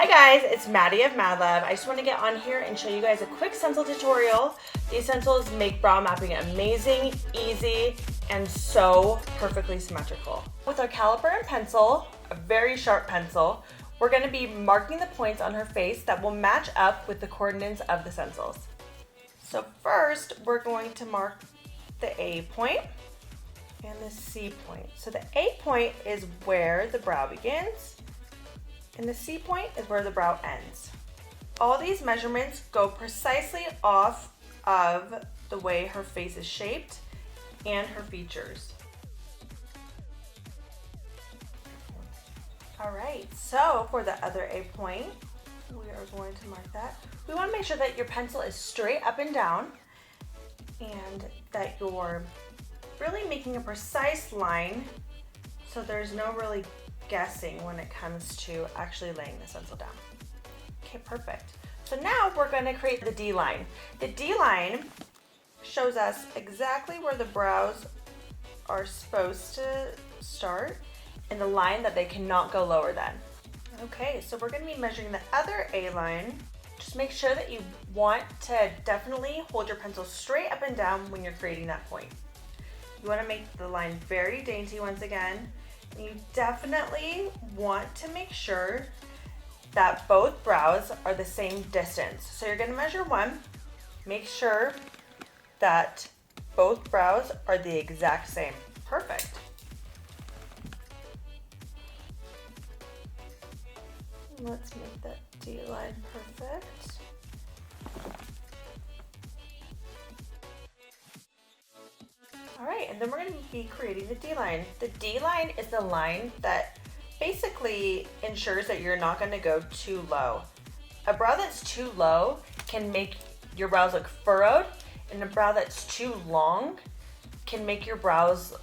Hi guys, it's Maddie of Madluvv. I just want to get on here and show you guys a quick stencil tutorial. These stencils make brow mapping amazing, easy, and so perfectly symmetrical. With our caliper and pencil, a very sharp pencil, we're going to be marking the points on her face that will match up with the coordinates of the stencils. So first, we're going to mark the A point and the C point. So the A point is where the brow begins, and the C point is where the brow ends. All these measurements go precisely off of the way her face is shaped and her features. All right, so for the other A point, we are going to mark that. We want to make sure that your pencil is straight up and down and that you're really making a precise line so there's no really guessing when it comes to actually laying the stencil down. Okay, perfect. So now we're going to create the D line. The D line shows us exactly where the brows are supposed to start and the line that they cannot go lower than. Okay, so we're going to be measuring the other A line. Just make sure that you want to definitely hold your pencil straight up and down when you're creating that point. You want to make the line very dainty once again. And you definitely want to make sure that both brows are the same distance. So you're going to measure one, make sure that both brows are the exact same. Perfect. Let's make that D line perfect. All right, and then we're going to be creating the D line. The D line is the line that basically ensures that you're not going to go too low. A brow that's too low can make your brows look furrowed, and a brow that's too long can make your brows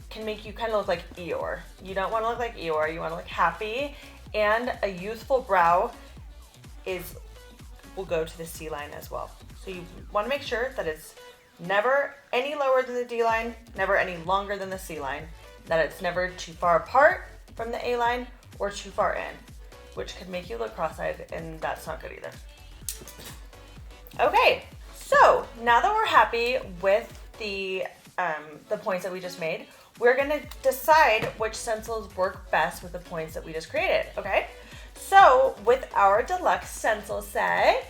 can make you kind of look like Eeyore. You don't want to look like Eeyore, you want to look happy, and a youthful brow will go to the C line as well. So you want to make sure that it's never any lower than the D line, never any longer than the C line, that it's never too far apart from the A line or too far in, which could make you look cross-eyed, and that's not good either. Okay, so now that we're happy with the points that we just made, we're gonna decide which stencils work best with the points that we just created, okay? So with our deluxe stencil set,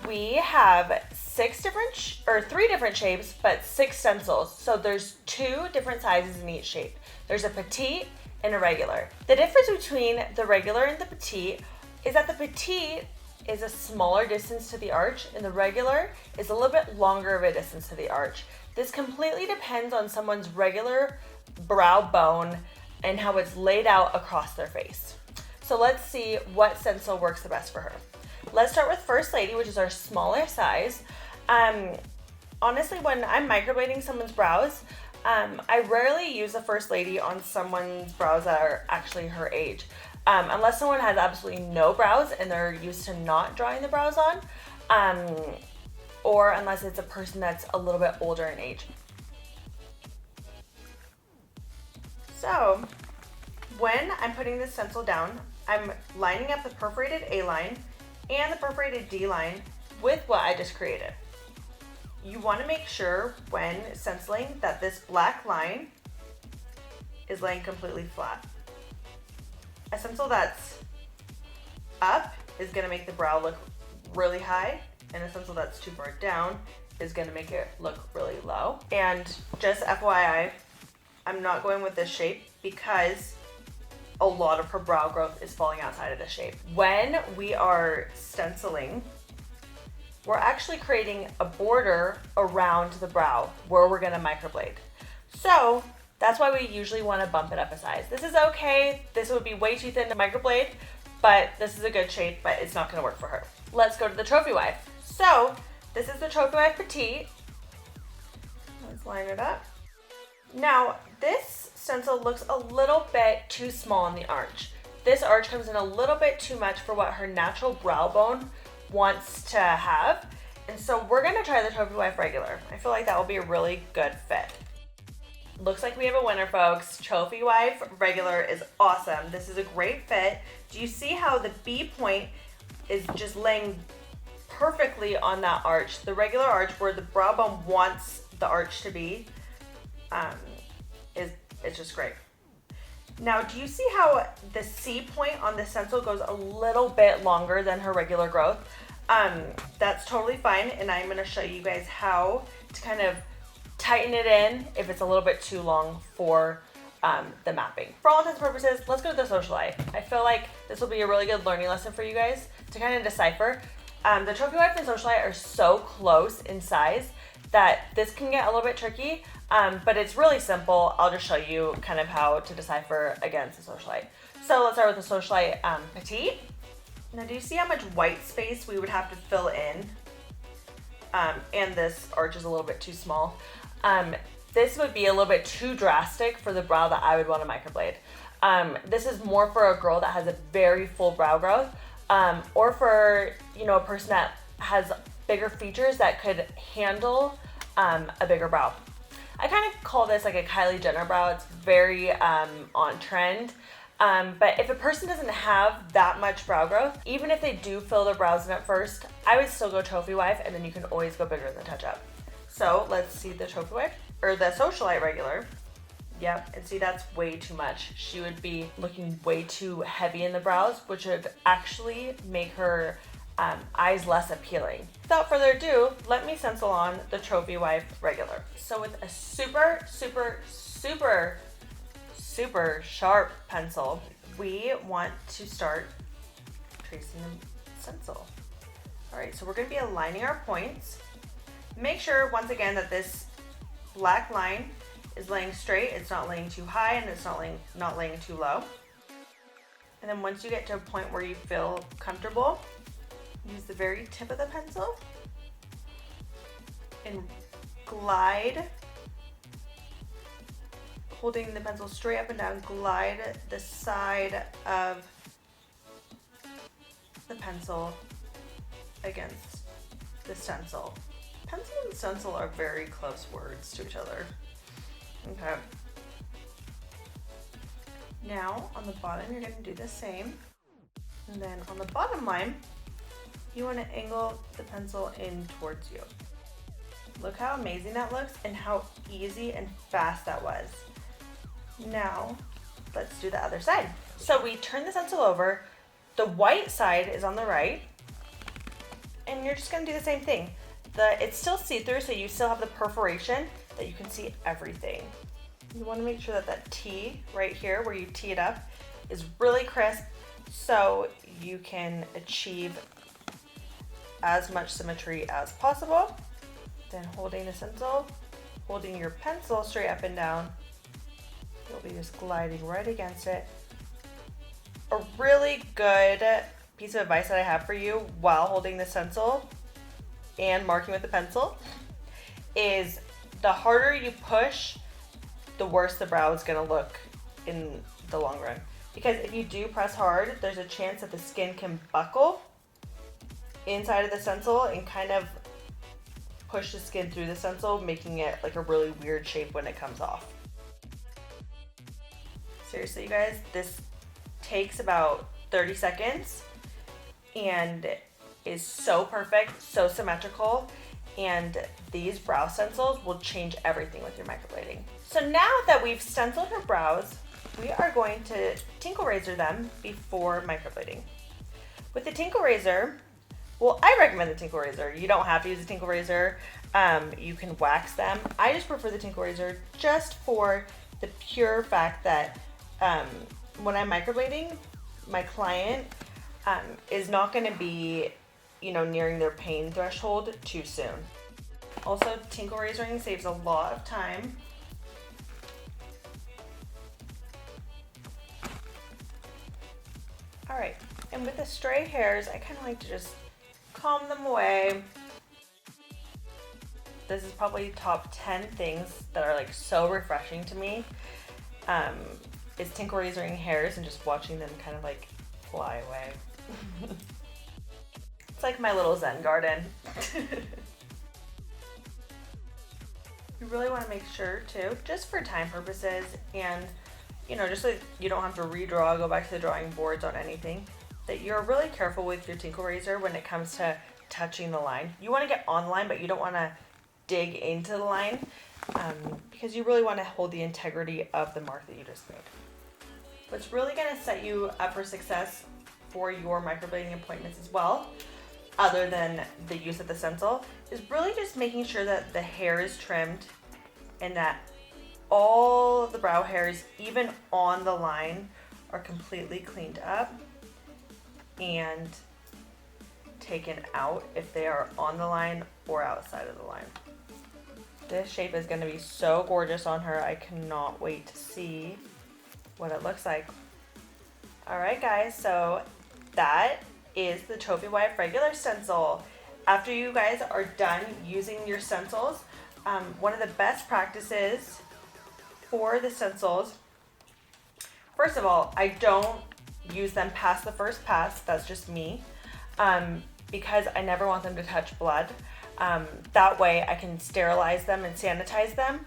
we have three different shapes, but 6 stencils. So there's 2 different sizes in each shape. There's a petite and a regular. The difference between the regular and the petite is that the petite is a smaller distance to the arch and the regular is a little bit longer of a distance to the arch. This completely depends on someone's regular brow bone and how it's laid out across their face. So let's see what stencil works the best for her. Let's start with First Lady, which is our smaller size. Honestly, when I'm microblading someone's brows, I rarely use a First Lady on someone's brows that are actually her age. Unless someone has absolutely no brows and they're used to not drawing the brows on, or unless it's a person that's a little bit older in age. So when I'm putting this stencil down, I'm lining up the perforated A line and the perforated D line with what I just created. You want to make sure when stenciling that this black line is laying completely flat. A stencil that's up is going to make the brow look really high, and a stencil that's too far down is going to make it look really low. And just FYI, I'm not going with this shape because a lot of her brow growth is falling outside of the shape. When we are stenciling, we're actually creating a border around the brow where we're gonna microblade. So that's why we usually wanna bump it up a size. This is okay, this would be way too thin to microblade, but this is a good shape, but it's not gonna work for her. Let's go to the trophy wife. So this is the trophy wife petite. Let's line it up. Now this stencil looks a little bit too small in the arch. This arch comes in a little bit too much for what her natural brow bone wants to have. And so we're gonna try the Trophy Wife regular. I feel like that will be a really good fit. looks like we have a winner, folks. Trophy Wife Regular is awesome. This is a great fit. Do you see how the B point is just laying perfectly on that arch? The regular arch where the brow bone wants the arch to be, it's just great. Now, do you see how the C point on the stencil goes a little bit longer than her regular growth? That's totally fine, and I'm gonna show you guys how to kind of tighten it in if it's a little bit too long for the mapping. For all intents and purposes, let's go to the socialite. I feel like this will be a really good learning lesson for you guys to kind of decipher. The Trophy Wife and socialite are so close in size that this can get a little bit tricky, but it's really simple. I'll just show you kind of how to decipher against the socialite. So let's start with the socialite petite. Now, do you see how much white space we would have to fill in? And this arch is a little bit too small. This would be a little bit too drastic for the brow that I would want to microblade. This is more for a girl that has a very full brow growth, or for, you know, a person that has bigger features that could handle a bigger brow. I kind of call this like a Kylie Jenner brow. It's very on trend. But if a person doesn't have that much brow growth, even if they do fill their brows in at first, I would still go Trophy Wife, and then you can always go bigger than touch up. So let's see the Trophy Wife, or the socialite regular. Yep, and see, that's way too much. She would be looking way too heavy in the brows, which would actually make her eyes less appealing. Without further ado, let me stencil on the Trophy Wife regular. So with a super, super, super, super sharp pencil, we want to start tracing the stencil. All right, so we're gonna be aligning our points. Make sure, once again, that this black line is laying straight. It's not laying too high, and it's not laying too low. And then once you get to a point where you feel comfortable, use the very tip of the pencil and glide, holding the pencil straight up and down, glide the side of the pencil against the stencil. Pencil and stencil are very close words to each other. Okay. Now on the bottom, you're going to do the same. And then on the bottom line, you want to angle the pencil in towards you. Look how amazing that looks and how easy and fast that was. Now, let's do the other side. So we turn the stencil over. The white side is on the right. And you're just going to do the same thing. It's still see-through, so you still have the perforation that you can see everything. You want to make sure that that T right here, where you tee it up, is really crisp so you can achieve as much symmetry as possible. Then holding the stencil, holding your pencil straight up and down, you'll be just gliding right against it. A really good piece of advice that I have for you while holding the stencil and marking with the pencil is the harder you push, the worse the brow is going to look in the long run. Because if you do press hard, there's a chance that the skin can buckle inside of the stencil and kind of push the skin through the stencil, making it like a really weird shape when it comes off. Seriously, you guys, this takes about 30 seconds and is so perfect, so symmetrical, and these brow stencils will change everything with your microblading. So now that we've stenciled her brows, we are going to tinkle razor them before microblading. With the tinkle razor, well, I recommend the tinkle razor. You don't have to use a tinkle razor. You can wax them. I just prefer the tinkle razor just for the pure fact that when I'm microblading, my client is not going to be, you know, nearing their pain threshold too soon. Also, tinkle razoring saves a lot of time. All right, and with the stray hairs, I kind of like to just comb them away. This is probably top 10 things that are like so refreshing to me. Is tinkle razoring hairs and just watching them kind of like fly away. It's like my little Zen garden. You really want to make sure too, just for time purposes and just so you don't have to redraw, go back to the drawing boards on anything, that you're really careful with your tinkle razor when it comes to touching the line. You want to get on the line, but you don't want to dig into the line because you really want to hold the integrity of the mark that you just made. What's really going to set you up for success for your microblading appointments as well, other than the use of the stencil, is really just making sure that the hair is trimmed and that all of the brow hairs, even on the line, are completely cleaned up and taken out if they are on the line or outside of the line. This shape is going to be so gorgeous on her. I cannot wait to see what it looks like. All right, guys, so that is the Trophy Wife regular stencil. After you guys are done using your stencils, one of the best practices for the stencils, first of all, I don't use them past the first pass. That's just me, because I never want them to touch blood. That way I can sterilize them and sanitize them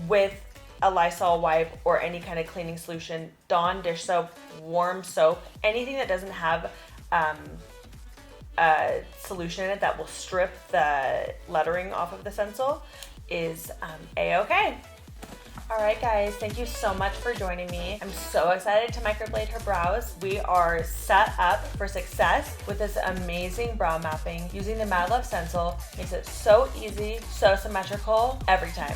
with a Lysol wipe or any kind of cleaning solution, Dawn dish soap, warm soap, anything that doesn't have a solution in it that will strip the lettering off of the stencil is a-okay. All right, guys, thank you so much for joining me. I'm so excited to microblade her brows. We are set up for success with this amazing brow mapping using the Madluvv stencil. Makes it so easy, so symmetrical every time.